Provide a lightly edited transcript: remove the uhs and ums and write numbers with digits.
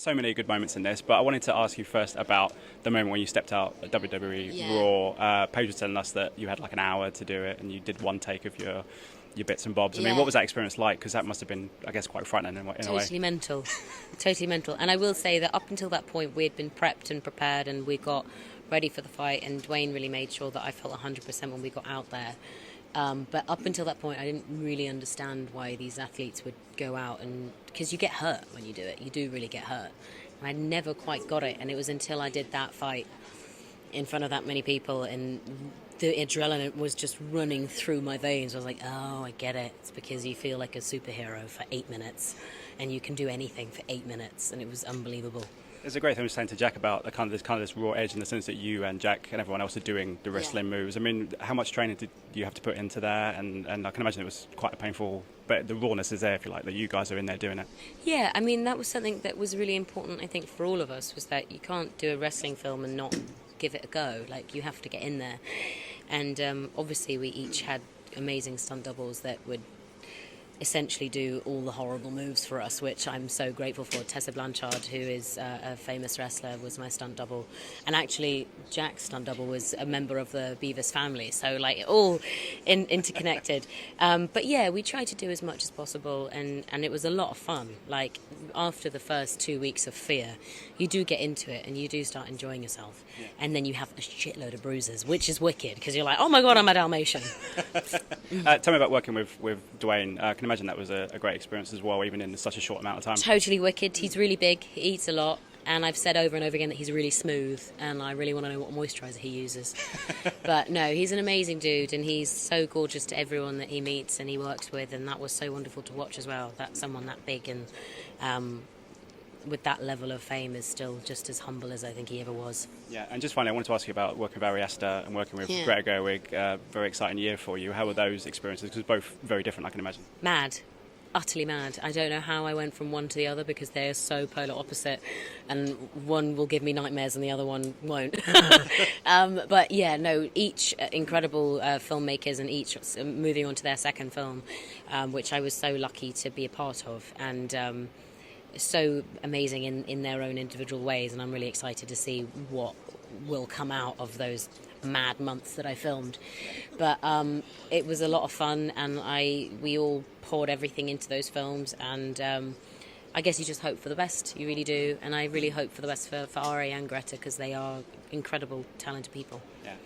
So many good moments in this, but I wanted to ask you first about the moment when you stepped out at WWE Raw. Paige was telling us that you had like an hour to do it, and you did one take of your bits and bobs. I mean, what was that experience like? Because that must have been, I guess, quite frightening in a way. Totally mental. Totally mental. And I will say that up until that point, we had been prepped and prepared, and we got ready for the fight, and Dwayne really made sure that I felt 100% when we got out there. But up until that point, I didn't really understand why these athletes would go out, and because you get hurt when you do it. You do really get hurt. And I never quite got it, and it was until I did that fight in front of that many people, and the adrenaline was just running through my veins. I was like, oh, I get it. It's because you feel like a superhero for 8 minutes, and you can do anything for 8 minutes, and it was unbelievable. It's a great thing I was saying to Jack about this raw edge in the sense that you and Jack and everyone else are doing the wrestling moves. I mean, how much training did you have to put into that? And I can imagine it was quite painful, but the rawness is there, if you like, that you guys are in there doing it. Yeah, I mean, that was something that was really important, I think, for all of us, was that you can't do a wrestling film and not give it a go. Like, you have to get in there. And obviously we each had amazing stunt doubles that would essentially do all the horrible moves for us, which I'm so grateful for. Tessa Blanchard, who is a famous wrestler, was my stunt double, and actually Jack's stunt double was a member of the Beavis family, so like all interconnected. But yeah, we tried to do as much as possible, and it was a lot of fun. Like, after the first 2 weeks of fear, you do get into it and you do start enjoying yourself, and then you have a shitload of bruises, which is wicked, because you're like, oh my god, I'm a Dalmatian. Tell me about working with Dwayne. I can imagine that was a great experience as well, even in such a short amount of time. Totally wicked. He's really big, he eats a lot, and I've said over and over again that he's really smooth, and I really want to know what moisturiser he uses. But no, he's an amazing dude, and he's so gorgeous to everyone that he meets and he works with, and that was so wonderful to watch as well, that someone that big and with that level of fame is still just as humble as I think he ever was. Yeah, and just finally, I wanted to ask you about working with Ari Aster and working with Greta Gerwig. Very exciting year for you. How were those experiences? Because both very different, I can imagine. Mad. Utterly mad. I don't know how I went from one to the other, because they're so polar opposite, and one will give me nightmares and the other one won't. But yeah, no, each incredible filmmakers, and each moving on to their second film, which I was so lucky to be a part of, and so amazing in their own individual ways, and I'm really excited to see what will come out of those mad months that I filmed. But it was a lot of fun, and we all poured everything into those films, and I guess you just hope for the best. You really do, and I really hope for the best for Ari and Greta, because they are incredible, talented people. Yeah.